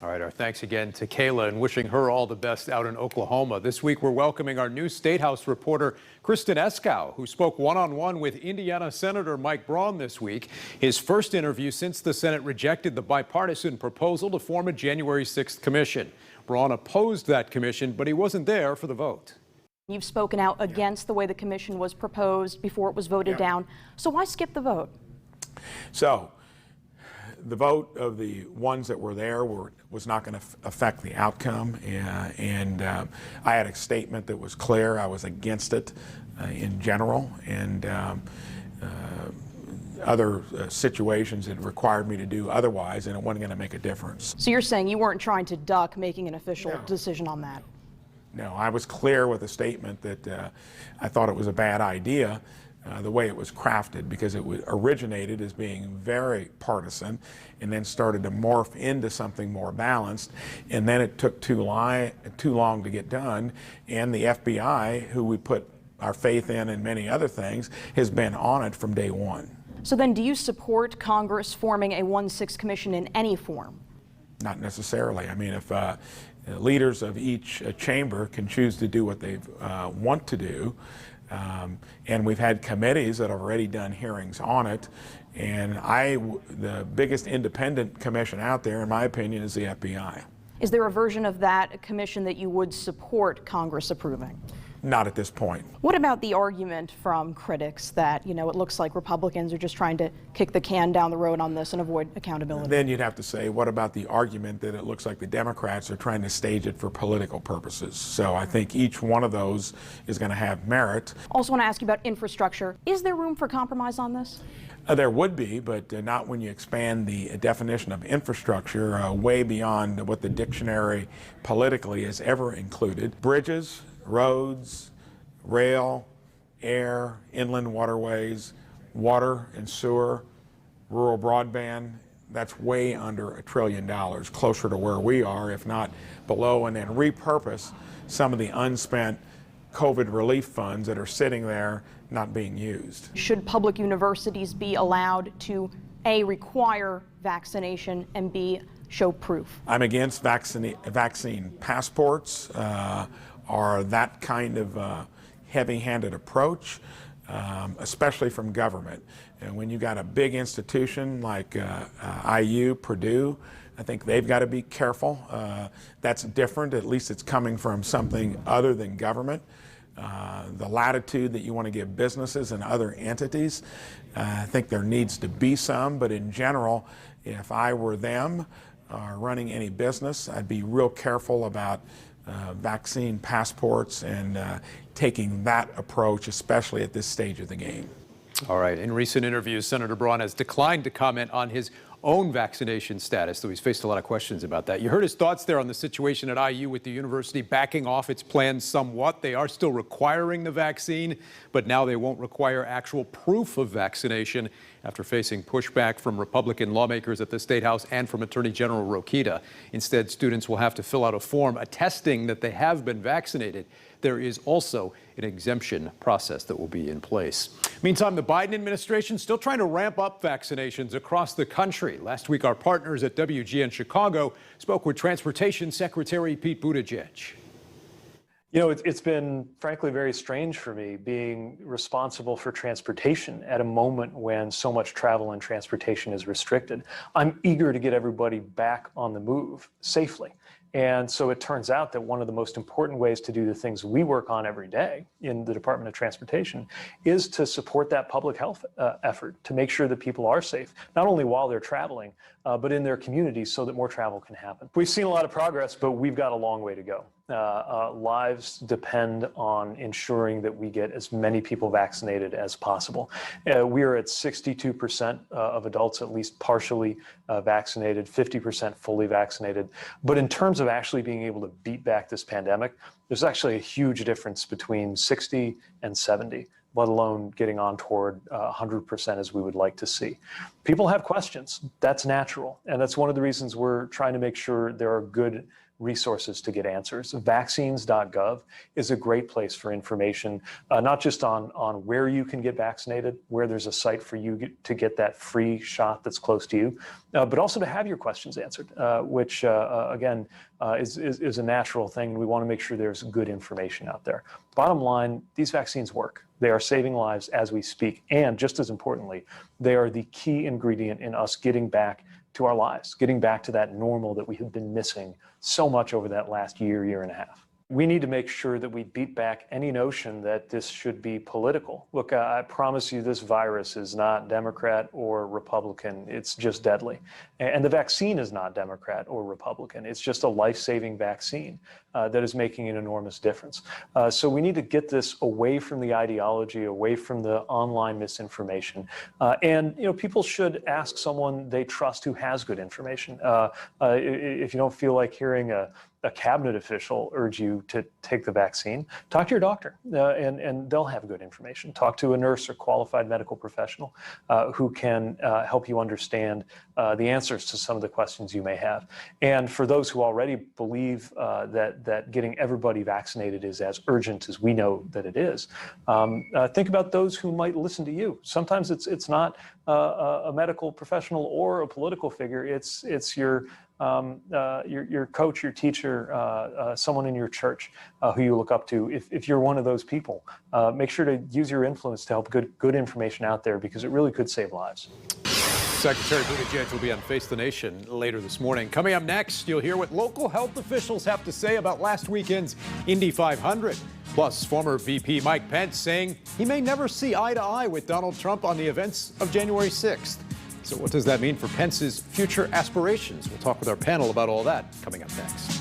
All right, our thanks again to Kayla and wishing her all the best out in Oklahoma. This week, we're welcoming our new State House reporter, Kristen Eskow, who spoke one-on-one with Indiana Senator Mike Braun this week. His first interview since the Senate rejected the bipartisan proposal to form a January 6th commission. Braun opposed that commission, but he wasn't there for the vote. You've spoken out against the way the commission was proposed before it was voted down. So why skip the vote? So the vote of the ones that were there was not going to affect the outcome, and I had a statement that was clear. I was against it in general, and other situations that required me to do otherwise, and it wasn't going to make a difference. So you're saying you weren't trying to duck making an official decision on that? No, I was clear with a statement that I thought it was a bad idea. The way it was crafted, because it originated as being very partisan and then started to morph into something more balanced, and then it took too long to get done, and the FBI, who we put our faith in and many other things, has been on it from day one. So then do you support Congress forming a 1/6 commission in any form? Not necessarily. I mean, if leaders of each chamber can choose to do what they want to do, and we've had committees that have already done hearings on it, and the biggest independent commission out there, in my opinion, is the FBI. Is there a version of that commission that you would support Congress approving? Not at this point. What about the argument from critics that, it looks like Republicans are just trying to kick the can down the road on this and avoid accountability? Then you'd have to say, what about the argument that it looks like the Democrats are trying to stage it for political purposes? So I think each one of those is going to have merit. Also want to ask you about infrastructure. Is there room for compromise on this? There would be, but not when you expand the definition of infrastructure way beyond what the dictionary politically has ever included. Bridges, roads, rail, air, inland waterways, water and sewer, rural broadband, that's way under $1 trillion, closer to where we are, if not below, and then repurpose some of the unspent COVID relief funds that are sitting there not being used. Should public universities be allowed to, A, require vaccination, and B, show proof? I'm against vaccine passports or that kind of heavy-handed approach, especially from government. And when you got a big institution like IU, Purdue, I think they've got to be careful. That's different. At least it's coming from something other than government. The latitude that you want to give businesses and other entities, I think there needs to be some, but in general, if I were them running any business, I'd be real careful about vaccine passports and taking that approach, especially at this stage of the game. All right. In recent interviews, Senator Braun has declined to comment on his own vaccination status, though he's faced a lot of questions about that. You heard his thoughts there on the situation at IU with the university backing off its plans somewhat. They are still requiring the vaccine, but now they won't require actual proof of vaccination after facing pushback from Republican lawmakers at the State House and from Attorney General Rokita. Instead, students will have to fill out a form attesting that they have been vaccinated. There is also an exemption process that will be in place. Meantime, the Biden administration still trying to ramp up vaccinations across the country. Last week, our partners at WGN Chicago spoke with Transportation Secretary Pete Buttigieg. It's been, frankly, very strange for me being responsible for transportation at a moment when so much travel and transportation is restricted. I'm eager to get everybody back on the move safely. And so it turns out that one of the most important ways to do the things we work on every day in the Department of Transportation is to support that public health effort, to make sure that people are safe, not only while they're traveling, but in their communities so that more travel can happen. We've seen a lot of progress, but we've got a long way to go. Lives depend on ensuring that we get as many people vaccinated as possible. We are at 62% of adults at least partially vaccinated, 50% fully vaccinated. But in terms of actually being able to beat back this pandemic, there's actually a huge difference between 60 and 70, let alone getting on toward 100% as we would like to see. People have questions. That's natural. And that's one of the reasons we're trying to make sure there are good resources to get answers. Vaccines.gov is a great place for information, not just on where you can get vaccinated, where there's a site for you to get that free shot that's close to you, but also to have your questions answered, which again is a natural thing. We want to make sure there's good information out there. Bottom line, these vaccines work. They are saving lives as we speak. And just as importantly, they are the key ingredient in us getting back to our lives, getting back to that normal that we have been missing so much over that last year and a half. We need to make sure that we beat back any notion that this should be political. Look, I promise you this virus is not Democrat or Republican. It's just deadly. And the vaccine is not Democrat or Republican. It's just a life-saving vaccine that is making an enormous difference. So we need to get this away from the ideology, away from the online misinformation. And people should ask someone they trust who has good information. If you don't feel like hearing a cabinet official urge you to take the vaccine, talk to your doctor, and they'll have good information. Talk to a nurse or qualified medical professional who can help you understand the answers to some of the questions you may have. And for those who already believe that getting everybody vaccinated is as urgent as we know that it is, think about those who might listen to you. Sometimes it's not a medical professional or a political figure. It's your coach, your teacher, someone in your church who you look up to. If you're one of those people, make sure to use your influence to help good information out there, because it really could save lives. Secretary Buttigieg will be on Face the Nation later this morning. Coming up next, you'll hear what local health officials have to say about last weekend's Indy 500. Plus, former VP Mike Pence saying he may never see eye to eye with Donald Trump on the events of January 6th. So what does that mean for Pence's future aspirations? We'll talk with our panel about all that coming up next.